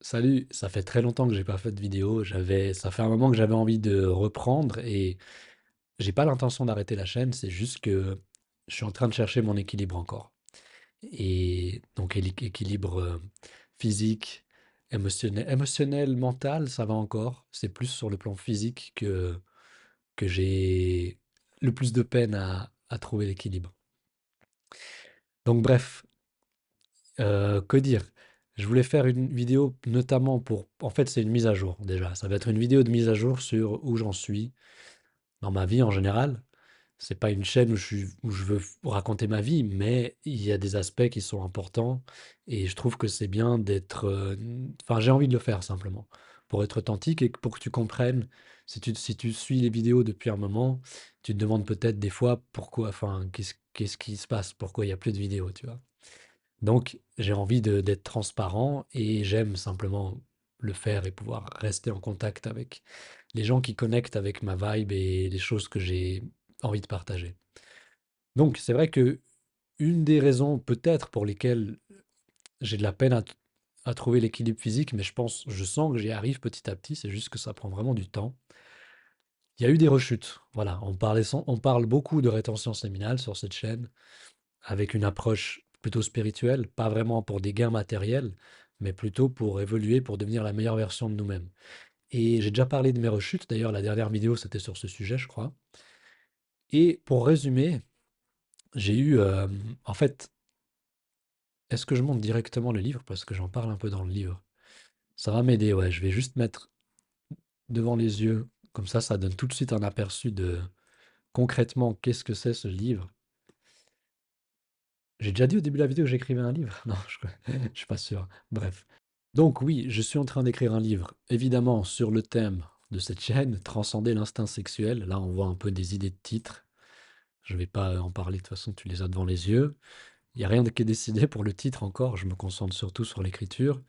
Salut, ça fait très longtemps que j'ai pas fait de vidéo. Ça fait un moment que j'avais envie de reprendre et j'ai pas l'intention d'arrêter la chaîne. C'est juste que je suis en train de chercher mon équilibre encore. Et donc équilibre physique, émotionnel, mental, ça va encore. C'est plus sur le plan physique que j'ai le plus de peine à trouver l'équilibre. Donc bref, que dire? Je voulais faire une vidéo notamment pour... En fait, c'est une mise à jour déjà. Ça va être une vidéo de mise à jour sur où j'en suis dans ma vie en général. C'est pas une chaîne où je veux raconter ma vie, mais il y a des aspects qui sont importants et je trouve que c'est bien d'être... Enfin, j'ai envie de le faire simplement pour être authentique et pour que tu comprennes. Si tu suis les vidéos depuis un moment, tu te demandes peut-être des fois pourquoi, enfin, qu'est-ce qui se passe, pourquoi il y a plus de vidéos, tu vois. Donc, j'ai envie d'être transparent et j'aime simplement le faire et pouvoir rester en contact avec les gens qui connectent avec ma vibe et les choses que j'ai envie de partager. Donc, c'est vrai que une des raisons peut-être pour lesquelles j'ai de la peine à trouver l'équilibre physique, mais je sens que j'y arrive petit à petit, c'est juste que ça prend vraiment du temps. Il y a eu des rechutes. Voilà, on parle beaucoup de rétention séminale sur cette chaîne, avec une approche plutôt spirituelle, pas vraiment pour des gains matériels, mais plutôt pour évoluer, pour devenir la meilleure version de nous-mêmes. Et j'ai déjà parlé de mes rechutes, d'ailleurs la dernière vidéo c'était sur ce sujet, je crois. Et pour résumer, j'ai eu, en fait, est-ce que je monte directement le livre? Parce que j'en parle un peu dans le livre. Ça va m'aider, ouais, je vais juste mettre devant les yeux, comme ça donne tout de suite un aperçu de concrètement qu'est-ce que c'est ce livre. J'ai déjà dit au début de la vidéo que j'écrivais un livre? Non, je suis pas sûr. Bref. Donc oui, je suis en train d'écrire un livre, évidemment sur le thème de cette chaîne, Transcender l'instinct sexuel. Là, on voit un peu des idées de titres. Je ne vais pas en parler, de toute façon, tu les as devant les yeux. Il n'y a rien qui est décidé pour le titre encore, je me concentre surtout sur l'écriture.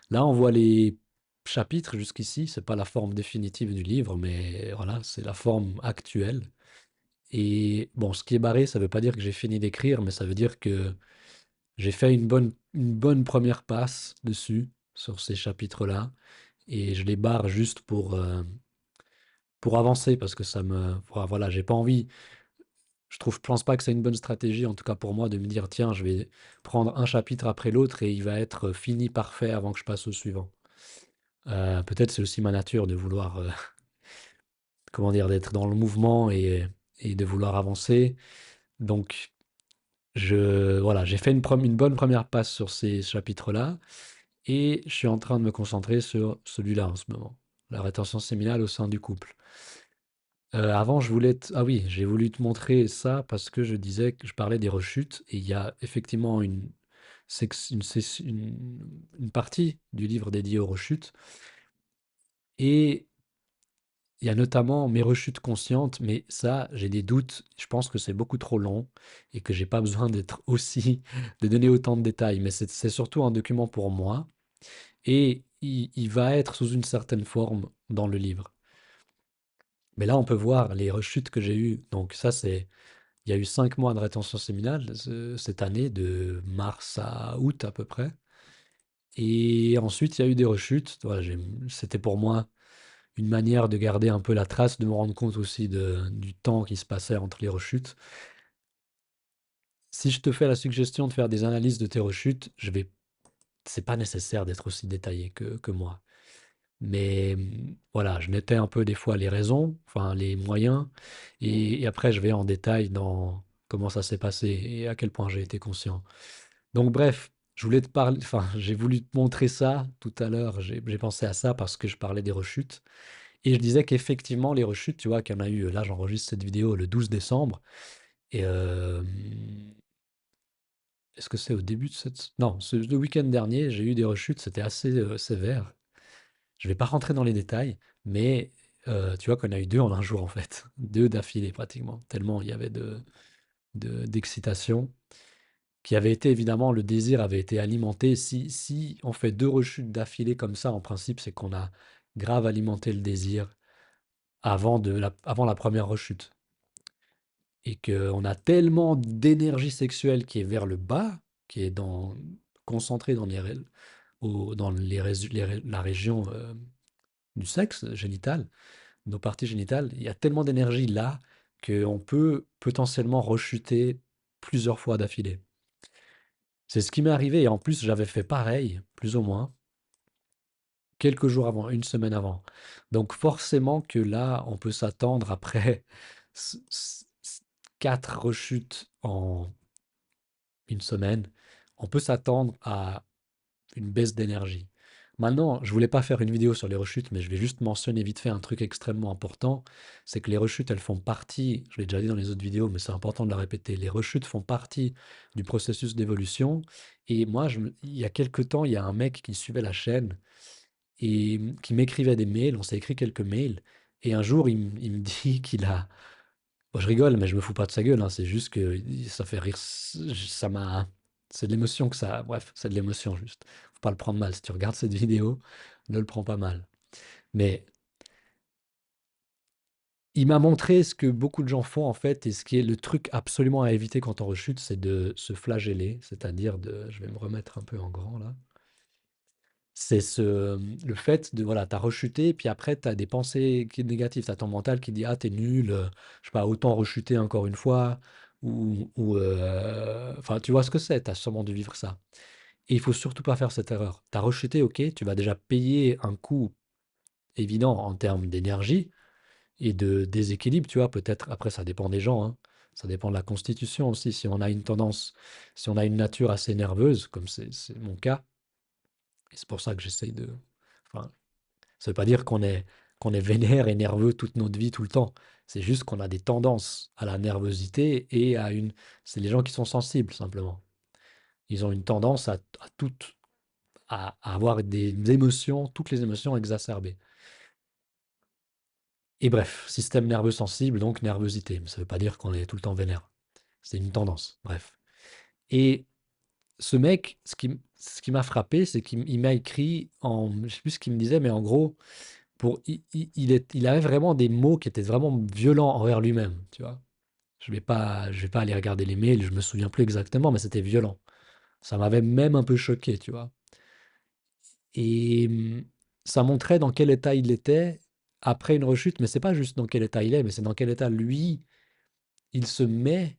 Là, on voit les chapitres jusqu'ici, c'est pas la forme définitive du livre, mais voilà, c'est la forme actuelle. Et bon, ce qui est barré, ça ne veut pas dire que j'ai fini d'écrire, mais ça veut dire que j'ai fait une bonne première passe dessus, sur ces chapitres-là, et je les barre juste pour avancer, parce que voilà, j'ai pas envie, je pense pas que c'est une bonne stratégie, en tout cas pour moi, de me dire, tiens, je vais prendre un chapitre après l'autre et il va être fini, parfait, avant que je passe au suivant. Peut-être c'est aussi ma nature de vouloir, comment dire, d'être dans le mouvement et de vouloir avancer. Donc, voilà, j'ai fait une bonne première passe sur ces chapitres-là. Et je suis en train de me concentrer sur celui-là en ce moment, la rétention séminale au sein du couple. Avant, ah oui, j'ai voulu te montrer ça parce que je disais que je parlais des rechutes et il y a effectivement une partie du livre dédiée aux rechutes et il y a notamment mes rechutes conscientes, mais ça, j'ai des doutes. Je pense que c'est beaucoup trop long et que j'ai pas besoin de donner autant de détails. Mais c'est surtout un document pour moi. Et il va être sous une certaine forme dans le livre. Mais là, on peut voir les rechutes que j'ai eues. Donc ça, il y a eu 5 mois de rétention séminale cette année, de mars à août à peu près. Et ensuite, il y a eu des rechutes. Voilà, c'était pour moi une manière de garder un peu la trace, de me rendre compte aussi du temps qui se passait entre les rechutes. Si je te fais la suggestion de faire des analyses de tes rechutes, c'est pas nécessaire d'être aussi détaillé que moi. Mais voilà, je notais un peu des fois les raisons, enfin les moyens, et après je vais en détail dans comment ça s'est passé et à quel point j'ai été conscient. Donc bref, je voulais te parler, enfin j'ai voulu te montrer ça tout à l'heure, j'ai pensé à ça parce que je parlais des rechutes, et je disais qu'effectivement les rechutes, tu vois, qu'il y en a eu, là j'enregistre cette vidéo le 12 décembre, et est-ce que c'est au début de cette... Non, le week-end dernier, j'ai eu des rechutes, c'était assez sévère. Je vais pas rentrer dans les détails, mais tu vois qu'on a eu 2 en un jour en fait, 2 d'affilée pratiquement, tellement il y avait d'excitation, qui avait été évidemment le désir avait été alimenté. Si on fait 2 rechutes d'affilée comme ça, en principe, c'est qu'on a grave alimenté le désir avant la première rechute et qu'on a tellement d'énergie sexuelle qui est vers le bas, qui est concentrée dans dans la région du sexe génital, nos parties génitales, il y a tellement d'énergie là qu'on peut potentiellement rechuter plusieurs fois d'affilée. C'est ce qui m'est arrivé et en plus j'avais fait pareil, plus ou moins, quelques jours avant, une semaine avant. Donc forcément que là, on peut s'attendre après s- s- 4 rechutes en une semaine, on peut s'attendre à une baisse d'énergie. Maintenant, je voulais pas faire une vidéo sur les rechutes, mais je vais juste mentionner vite fait un truc extrêmement important, c'est que les rechutes, elles font partie, je l'ai déjà dit dans les autres vidéos, mais c'est important de la répéter, les rechutes font partie du processus d'évolution. Et moi, il y a quelques temps, il y a un mec qui suivait la chaîne et qui m'écrivait des mails, on s'est écrit quelques mails, et un jour, il me dit qu'il a... Bon, je rigole, mais je me fous pas de sa gueule, hein, c'est juste que ça fait rire, ça m'a... C'est de l'émotion que ça... Bref, c'est de l'émotion juste. Faut pas le prendre mal. Si tu regardes cette vidéo, ne le prends pas mal. Mais il m'a montré ce que beaucoup de gens font en fait, et ce qui est le truc absolument à éviter quand on rechute, c'est de se flageller, c'est-à-dire de... Je vais me remettre un peu en grand là. C'est le fait de, voilà, tu as rechuté, puis après, tu as des pensées négatives. Tu as ton mental qui dit, ah, t'es nul, je sais pas, autant rechuter encore une fois, enfin, tu vois ce que c'est, tu as sûrement dû vivre ça. Et il faut surtout pas faire cette erreur. Tu as rechuté, ok, tu vas déjà payer un coût évident en termes d'énergie et de déséquilibre, tu vois, peut-être, après, ça dépend des gens, hein. Ça dépend de la constitution aussi. Si on a une tendance, si on a une nature assez nerveuse, comme c'est mon cas, et c'est pour ça que j'essaye de... Enfin, ça veut pas dire qu'on est vénère et nerveux toute notre vie, tout le temps. C'est juste qu'on a des tendances à la nervosité et à une... C'est les gens qui sont sensibles, simplement. Ils ont une tendance à toutes, à avoir des émotions, toutes les émotions exacerbées. Et bref, système nerveux sensible, donc nervosité. Mais ça veut pas dire qu'on est tout le temps vénère. C'est une tendance, bref. Et ce mec, ce qui m'a frappé, c'est qu'il m'a écrit en... Je sais plus ce qu'il me disait, mais en gros, il avait vraiment des mots qui étaient vraiment violents envers lui-même, tu vois. Je vais pas aller regarder les mails, je me souviens plus exactement, mais c'était violent. Ça m'avait même un peu choqué, tu vois. Et ça montrait dans quel état il était après une rechute, mais c'est pas juste dans quel état il est, mais c'est dans quel état lui, il se met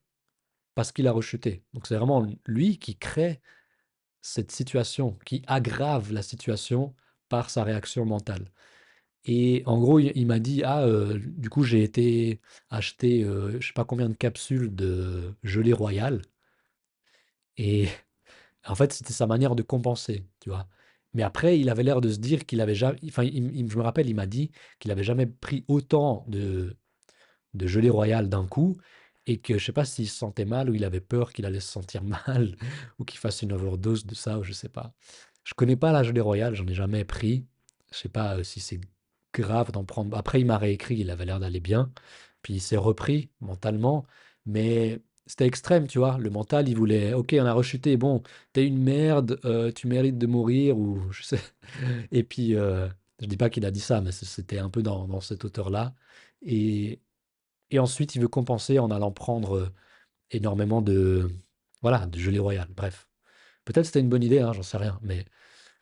parce qu'il a rechuté. Donc c'est vraiment lui qui crée cette situation, qui aggrave la situation par sa réaction mentale. Et en gros, il m'a dit: «Ah, du coup, j'ai été acheter, je sais pas combien de capsules de gelée royale» et en fait, c'était sa manière de compenser, tu vois? Mais après, il avait l'air de se dire qu'il avait jamais, enfin, je me rappelle, il m'a dit qu'il avait jamais pris autant de gelée royale d'un coup et que je sais pas s'il se sentait mal ou il avait peur qu'il allait se sentir mal ou qu'il fasse une overdose de ça ou je sais pas. Je connais pas la gelée royale, j'en ai jamais pris. Je sais pas si c'est grave d'en prendre. Après, il m'a réécrit, il avait l'air d'aller bien. Puis il s'est repris mentalement, mais c'était extrême, tu vois. Le mental, il voulait, ok, on a rechuté, bon, t'es une merde, tu mérites de mourir ou je sais. Et puis, je dis pas qu'il a dit ça, mais c'était un peu dans cette hauteur-là. Et, et ensuite, il veut compenser en allant prendre énormément voilà, de gelée royale. Bref. Peut-être c'était une bonne idée, hein, j'en sais rien. Mais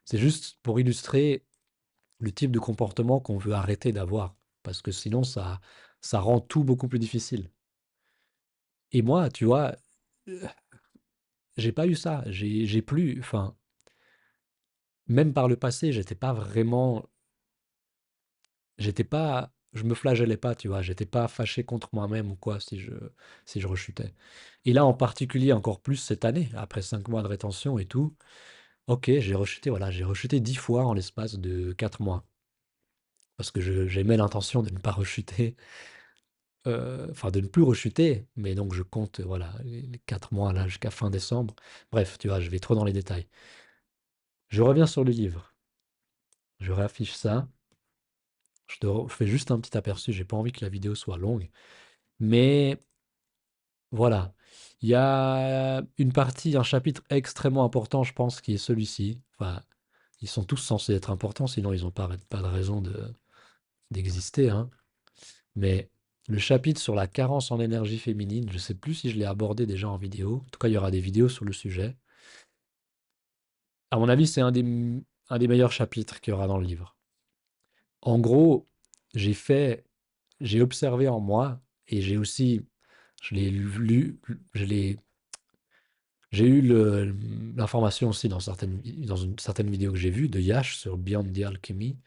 c'est juste pour illustrer le type de comportement qu'on veut arrêter d'avoir. Parce que sinon, ça rend tout beaucoup plus difficile. Et moi, tu vois, euh, j'ai pas eu ça. J'ai plus. Enfin, même par le passé, j'étais pas vraiment. J'étais pas. Je me flagellais pas, tu vois. J'étais pas fâché contre moi-même ou quoi si je rechutais. Et là, en particulier, encore plus cette année, après 5 mois de rétention et tout. Ok, j'ai rechuté, voilà, j'ai rechuté 10 fois en l'espace de 4 mois. Parce que j'aimais l'intention de ne pas rechuter, enfin de ne plus rechuter, mais donc je compte, voilà, les 4 mois là jusqu'à fin décembre. Bref, tu vois, je vais trop dans les détails. Je reviens sur le livre. Je réaffiche ça. Je fais juste un petit aperçu, j'ai pas envie que la vidéo soit longue. Mais voilà, il y a une partie, un chapitre extrêmement important, je pense, qui est celui-ci. Enfin, ils sont tous censés être importants, sinon ils n'ont pas de raison d'exister, hein. Mais le chapitre sur la carence en énergie féminine, je ne sais plus si je l'ai abordé déjà en vidéo. En tout cas, il y aura des vidéos sur le sujet. À mon avis, c'est un des meilleurs chapitres qu'il y aura dans le livre. En gros, j'ai fait, j'ai observé en moi et j'ai aussi, je l'ai lu, je l'ai, j'ai eu l'information aussi dans une certaine vidéo que j'ai vue de Yash sur Beyond the Alchemy,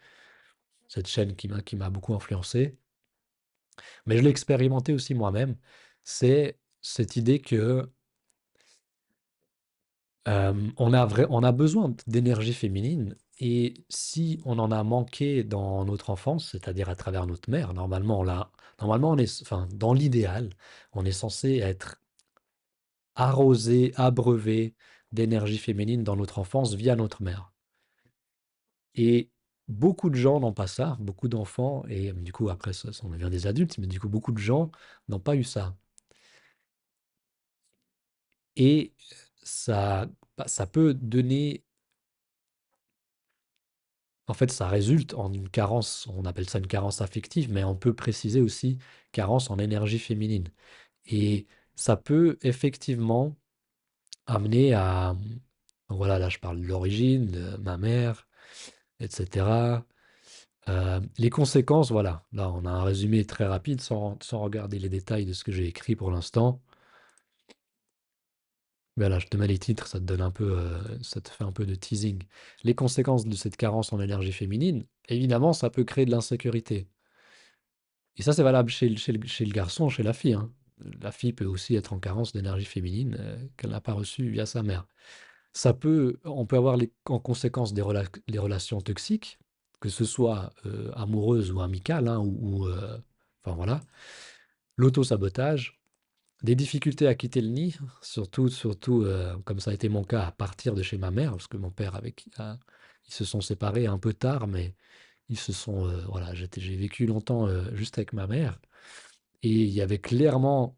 cette chaîne qui m'a beaucoup influencé. Mais je l'ai expérimenté aussi moi-même. C'est cette idée que on a besoin d'énergie féminine et si on en a manqué dans notre enfance, c'est-à-dire à travers notre mère, normalement enfin, dans l'idéal, on est censé être arrosé, abreuvé d'énergie féminine dans notre enfance via notre mère. Et beaucoup de gens n'ont pas ça, beaucoup d'enfants, et du coup après ça, on devient des adultes, mais du coup beaucoup de gens n'ont pas eu ça. Et ça, ça peut donner, en fait, ça résulte en une carence, on appelle ça une carence affective, mais on peut préciser aussi carence en énergie féminine. Et ça peut effectivement amener à, donc voilà, là je parle de l'origine, de ma mère, etc. Les conséquences, voilà, là on a un résumé très rapide sans regarder les détails de ce que j'ai écrit pour l'instant. Mais là, je te mets les titres, ça te donne un peu, ça te fait un peu de teasing. Les conséquences de cette carence en énergie féminine, évidemment, ça peut créer de l'insécurité. Et ça, c'est valable chez le garçon, chez la fille, hein. La fille peut aussi être en carence d'énergie féminine qu'elle n'a pas reçue via sa mère. On peut avoir en conséquence des relations toxiques, que ce soit amoureuses ou amicales, hein, enfin voilà, l'auto-sabotage, des difficultés à quitter le nid, surtout comme ça a été mon cas à partir de chez ma mère, parce que mon père ils se sont séparés un peu tard, mais voilà, j'ai vécu longtemps juste avec ma mère, et il y avait clairement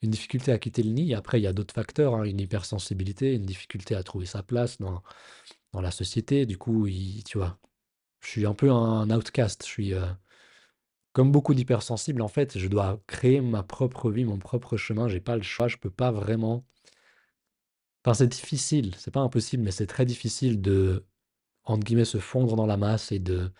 une difficulté à quitter le nid. Après, il y a d'autres facteurs, hein, une hypersensibilité, une difficulté à trouver sa place dans la société. Du coup, tu vois, je suis un peu un outcast. Je suis comme beaucoup d'hypersensibles, en fait, je dois créer ma propre vie, mon propre chemin. J'ai pas le choix, je peux pas vraiment. Enfin, c'est difficile, c'est pas impossible, mais c'est très difficile de, entre guillemets, se fondre dans la masse et de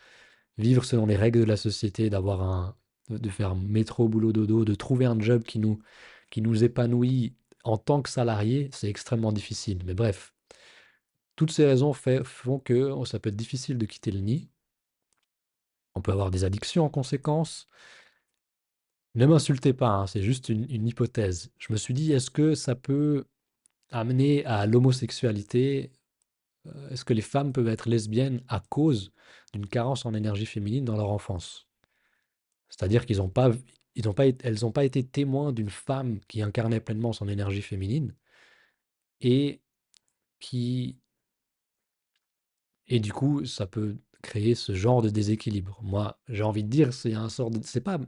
vivre selon les règles de la société, de faire métro, boulot, dodo, de trouver un job qui nous épanouit en tant que salarié, c'est extrêmement difficile. Mais bref, toutes ces raisons font que ça peut être difficile de quitter le nid. On peut avoir des addictions en conséquence. Ne m'insultez pas, hein, c'est juste une hypothèse. Je me suis dit, est-ce que ça peut amener à l'homosexualité? Est-ce que les femmes peuvent être lesbiennes à cause d'une carence en énergie féminine dans leur enfance? C'est-à-dire elles n'ont pas été témoins d'une femme qui incarnait pleinement son énergie féminine et qui, et du coup, ça peut créer ce genre de déséquilibre. Moi, j'ai envie de dire, c'est pas,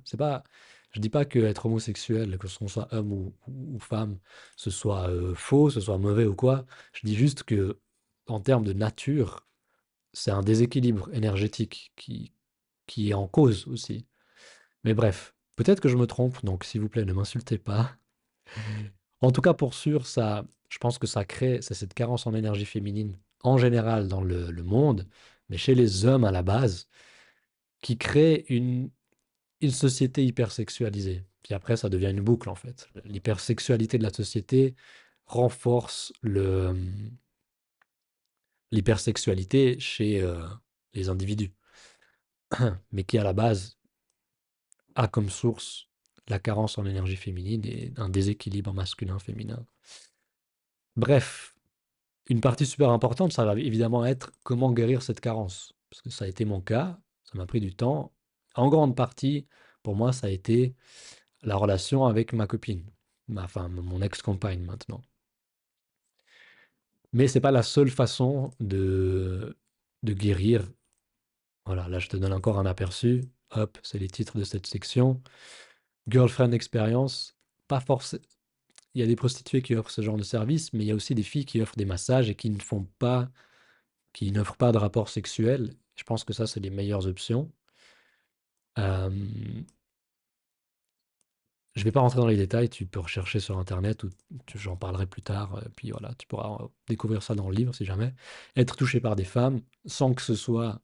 je dis pas que être homosexuel, que ce soit homme ou femme, ce soit faux, ce soit mauvais ou quoi. Je dis juste que, en termes de nature, c'est un déséquilibre énergétique qui est en cause aussi. Mais bref, peut-être que je me trompe, donc s'il vous plaît, ne m'insultez pas. En tout cas, pour sûr, je pense que c'est cette carence en énergie féminine en général dans le monde, mais chez les hommes à la base, qui crée une société hypersexualisée. Puis après, ça devient une boucle en fait. L'hypersexualité de la société renforce l'hypersexualité chez les individus, mais qui à la base a comme source la carence en énergie féminine et un déséquilibre masculin-féminin. Bref, une partie super importante, ça va évidemment être comment guérir cette carence. Parce que ça a été mon cas, ça m'a pris du temps. En grande partie, pour moi, ça a été la relation avec ma copine, enfin mon ex-compagne maintenant. Mais c'est pas la seule façon de guérir. Voilà, là je te donne encore un aperçu. Hop, c'est les titres de cette section. Girlfriend expérience, pas forcément. Il y a des prostituées qui offrent ce genre de service, mais il y a aussi des filles qui offrent des massages et qui n'offrent pas de rapport sexuel. Je pense que ça, c'est les meilleures options. Euh, Je vais pas rentrer dans les détails, tu peux rechercher sur internet ou j'en parlerai plus tard, puis voilà, tu pourras découvrir ça dans le livre si jamais. Être touché par des femmes sans que ce soit,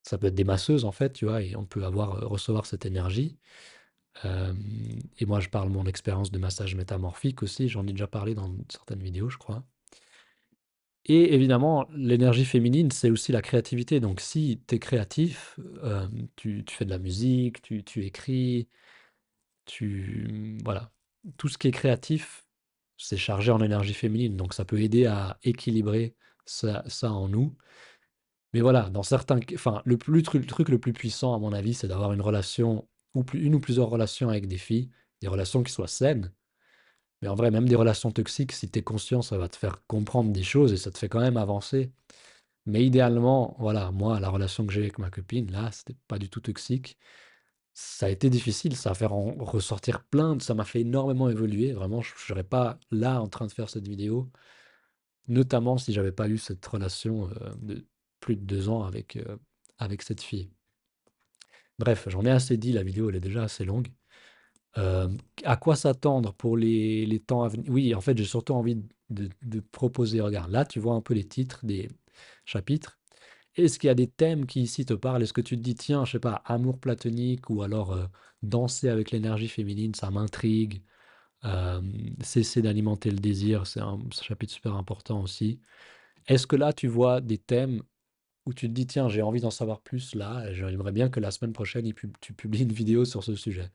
ça peut être des masseuses en fait, tu vois, et on peut recevoir cette énergie. Euh, et moi, je parle de mon expérience de massage métamorphique aussi, j'en ai déjà parlé dans certaines vidéos, je crois. Et évidemment, l'énergie féminine, c'est aussi la créativité. Donc, si tu es créatif, tu fais de la musique, tu écris, voilà. Tout ce qui est créatif, c'est chargé en énergie féminine. Donc, ça peut aider à équilibrer ça en nous. Mais voilà, dans enfin, le truc le plus puissant, à mon avis, c'est d'avoir une relation, une ou plusieurs relations avec des filles, des relations qui soient saines. Mais en vrai, même des relations toxiques, si tu es conscient, ça va te faire comprendre des choses et ça te fait quand même avancer. Mais idéalement, voilà, moi, la relation que j'ai avec ma copine, là, c'était pas du tout toxique. Ça a été difficile, ça a fait ressortir ça m'a fait énormément évoluer. Vraiment, je serais pas là en train de faire cette vidéo, notamment si j'avais pas eu cette relation de plus de 2 ans avec cette fille. Bref, j'en ai assez dit, la vidéo, elle est déjà assez longue. Euh, à quoi s'attendre pour les temps à venir? Oui, en fait, j'ai surtout envie de proposer, regarde, là, tu vois un peu les titres des chapitres. Est-ce qu'il y a des thèmes qui ici te parlent? Est-ce que tu te dis, tiens, je sais pas, amour platonique ou alors danser avec l'énergie féminine, ça m'intrigue. Euh, Cesser d'alimenter le désir, c'est un chapitre super important aussi. Est-ce que là, tu vois des thèmes où tu te dis, tiens, j'ai envie d'en savoir plus là, et j'aimerais bien que la semaine prochaine, tu publies une vidéo sur ce sujet.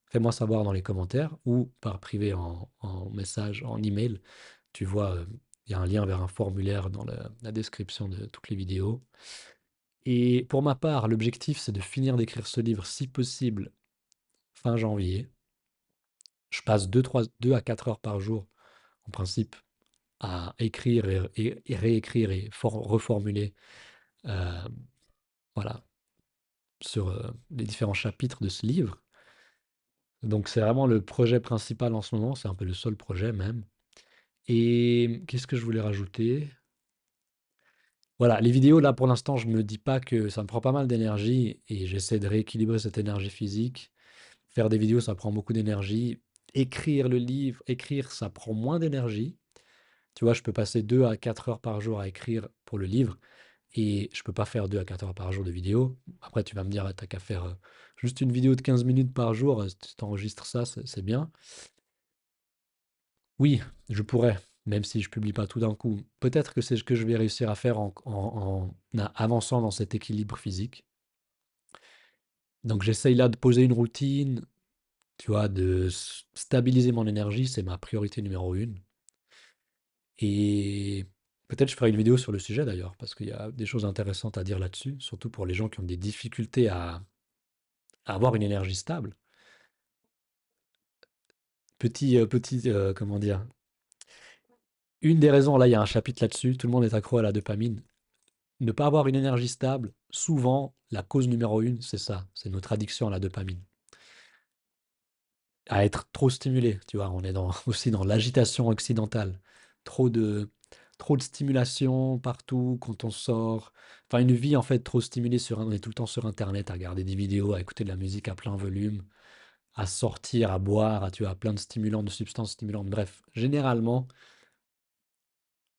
Fais-moi savoir dans les commentaires ou par privé en message, en email. Tu vois, il y a un lien vers un formulaire dans la description de toutes les vidéos. Et pour ma part, l'objectif, c'est de finir d'écrire ce livre, si possible, fin janvier. Je passe 2 à 4 heures par jour, en principe, à écrire et réécrire et reformuler, euh, voilà, sur les différents chapitres de ce livre. Donc c'est vraiment le projet principal en ce moment, c'est un peu le seul projet même. Et qu'est-ce que je voulais rajouter? Voilà, les vidéos, là, pour l'instant, je me dis pas que ça me prend pas mal d'énergie et j'essaie de rééquilibrer cette énergie physique. Faire des vidéos, ça prend beaucoup d'énergie. Écrire le livre, écrire, ça prend moins d'énergie. Tu vois, je peux passer 2 à 4 heures par jour à écrire pour le livre et je peux pas faire 2 à 4 heures par jour de vidéo. Après, tu vas me dire, ah, t'as qu'à faire juste une vidéo de 15 minutes par jour, tu t'enregistres ça, c'est bien. Oui, je pourrais, même si je publie pas tout d'un coup. Peut-être que c'est ce que je vais réussir à faire en avançant dans cet équilibre physique. Donc j'essaye là de poser une routine, tu vois, de stabiliser mon énergie, c'est ma priorité numéro une. Et peut-être je ferai une vidéo sur le sujet d'ailleurs, parce qu'il y a des choses intéressantes à dire là-dessus, surtout pour les gens qui ont des difficultés à avoir une énergie stable. Comment dire, une des raisons, là il y a un chapitre là-dessus, tout le monde est accro à la dopamine. Ne pas avoir une énergie stable, souvent, la cause numéro une, c'est ça, c'est notre addiction à la dopamine. À être trop stimulé, tu vois, on est aussi dans l'agitation occidentale. Trop de, trop de stimulation partout quand on sort. Enfin, une vie en fait trop stimulée on est tout le temps sur Internet à regarder des vidéos, à écouter de la musique à plein volume, à sortir, à boire, tu vois, plein de stimulants, de substances stimulantes. Bref, généralement,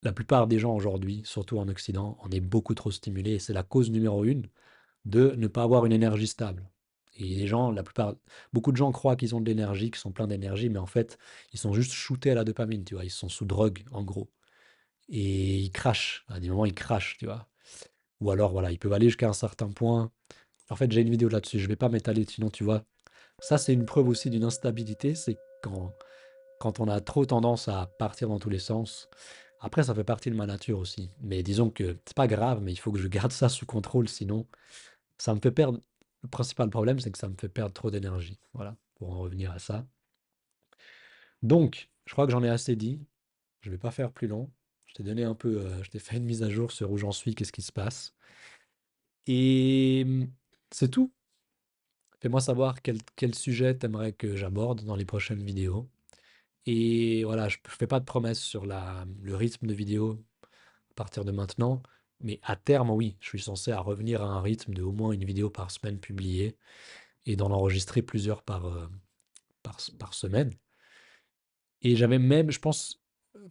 la plupart des gens aujourd'hui, surtout en Occident, on est beaucoup trop stimulés et c'est la cause numéro une de ne pas avoir une énergie stable. Et les gens, beaucoup de gens croient qu'ils ont de l'énergie, qu'ils sont pleins d'énergie, mais en fait, ils sont juste shootés à la dopamine, tu vois. Ils sont sous drogue, en gros. Et ils crachent. À des moments, ils crachent, tu vois. Ou alors, voilà, ils peuvent aller jusqu'à un certain point. En fait, j'ai une vidéo là-dessus. Je vais pas m'étaler, sinon, tu vois. Ça, c'est une preuve aussi d'une instabilité. C'est quand on a trop tendance à partir dans tous les sens. Après, ça fait partie de ma nature aussi. Mais disons que c'est pas grave, mais il faut que je garde ça sous contrôle, sinon ça me fait perdre. Le principal problème, c'est que ça me fait perdre trop d'énergie. Voilà, pour en revenir à ça. Donc, je crois que j'en ai assez dit. Je vais pas faire plus long. Je t'ai donné un peu, je t'ai fait une mise à jour sur où j'en suis, qu'est-ce qui se passe. Et c'est tout. Fais-moi savoir quel sujet t'aimerais que j'aborde dans les prochaines vidéos. Et voilà, je ne fais pas de promesses sur le rythme de vidéo à partir de maintenant. Mais à terme, oui, je suis censé à revenir à un rythme de au moins une vidéo par semaine publiée et d'en enregistrer plusieurs par semaine. Et j'avais même, je pense,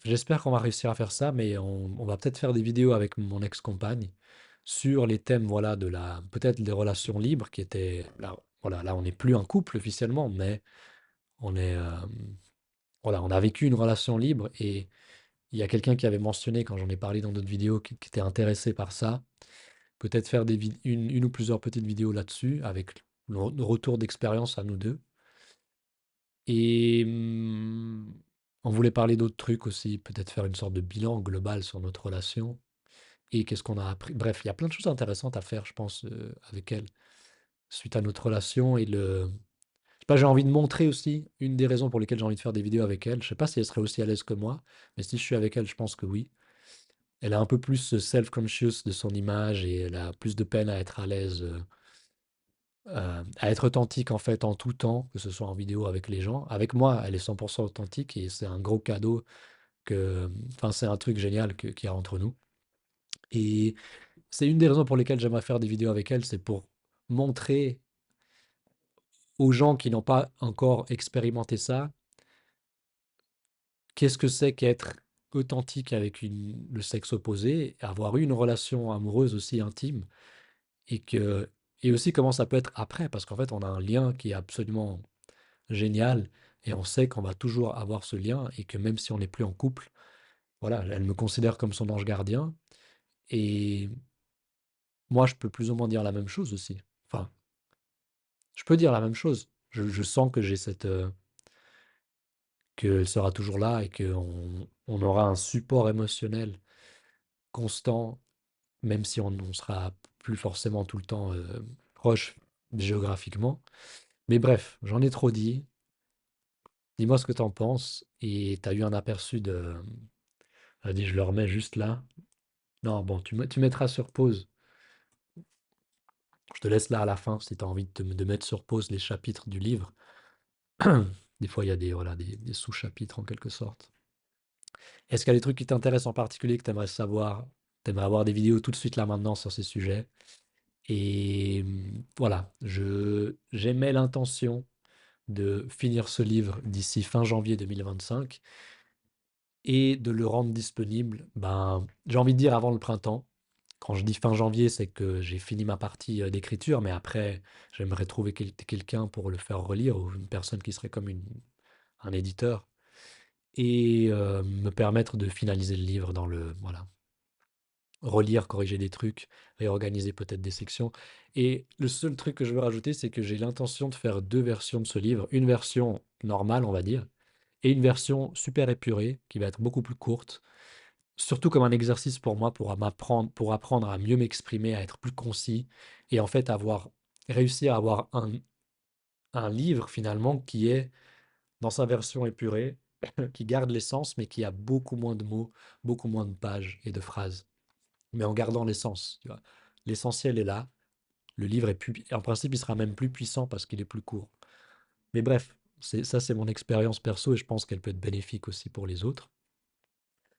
j'espère qu'on va réussir à faire ça, mais on va peut-être faire des vidéos avec mon ex-compagne sur les thèmes, voilà, peut-être des relations libres qui étaient, là, voilà, là, on n'est plus un couple officiellement, mais on est, voilà, on a vécu une relation libre et il y a quelqu'un qui avait mentionné, quand j'en ai parlé dans d'autres vidéos, qui était intéressé par ça. Peut-être faire une ou plusieurs petites vidéos là-dessus, avec nos retours d'expérience à nous deux. Et on voulait parler d'autres trucs aussi, peut-être faire une sorte de bilan global sur notre relation et qu'est-ce qu'on a appris. Bref, il y a plein de choses intéressantes à faire, je pense, avec elle, suite à notre relation je sais pas, j'ai envie de montrer aussi une des raisons pour lesquelles j'ai envie de faire des vidéos avec elle. Je sais pas si elle serait aussi à l'aise que moi, mais si je suis avec elle, je pense que oui. Elle a un peu plus ce self-conscious de son image et elle a plus de peine à être à l'aise, à être authentique en fait en tout temps, que ce soit en vidéo avec les gens. Avec moi, elle est 100% authentique et c'est un gros cadeau enfin, c'est un truc génial qu'il y a entre nous. Et c'est une des raisons pour lesquelles j'aimerais faire des vidéos avec elle, c'est pour montrer aux gens qui n'ont pas encore expérimenté ça, qu'est-ce que c'est qu'être authentique avec le sexe opposé, avoir eu une relation amoureuse aussi intime, et que, et aussi comment ça peut être après, parce qu'en fait, on a un lien qui est absolument génial, et on sait qu'on va toujours avoir ce lien, et que même si on n'est plus en couple, voilà, elle me considère comme son ange gardien, et moi, je peux plus ou moins dire la même chose aussi. Enfin, je peux dire la même chose. Je sens que j'ai qu'elle sera toujours là et on aura un support émotionnel constant, même si on sera plus forcément tout le temps proche géographiquement. Mais bref, j'en ai trop dit. Dis-moi ce que t'en penses. Et t'as eu un aperçu de. Vas-y, je le remets juste là. Non, bon, tu mettras sur pause. Je te laisse là à la fin si tu as envie de mettre sur pause les chapitres du livre. Des fois, il y a voilà, des sous-chapitres en quelque sorte. Est-ce qu'il y a des trucs qui t'intéressent en particulier que tu aimerais savoir? Tu aimerais avoir des vidéos tout de suite là maintenant sur ces sujets? Et voilà, j'aimais l'intention de finir ce livre d'ici fin janvier 2025 et de le rendre disponible, ben, j'ai envie de dire avant le printemps. Quand je dis fin janvier, c'est que j'ai fini ma partie d'écriture, mais après, j'aimerais trouver quelqu'un pour le faire relire ou une personne qui serait comme un éditeur et me permettre de finaliser le livre voilà, relire, corriger des trucs, réorganiser peut-être des sections. Et le seul truc que je veux rajouter, c'est que j'ai l'intention de faire deux versions de ce livre, une version normale, on va dire, et une version super épurée, qui va être beaucoup plus courte, surtout comme un exercice pour moi pour apprendre à mieux m'exprimer, à être plus concis, et en fait réussir à avoir un livre finalement qui est dans sa version épurée, qui garde l'essence, mais qui a beaucoup moins de mots, beaucoup moins de pages et de phrases, mais en gardant l'essence, tu vois. L'essentiel est là. Le livre est plus, en principe, il sera même plus puissant parce qu'il est plus court. Mais bref, ça, c'est mon expérience perso et je pense qu'elle peut être bénéfique aussi pour les autres.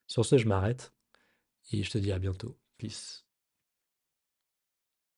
Sur ce, je m'arrête et je te dis à bientôt. Peace.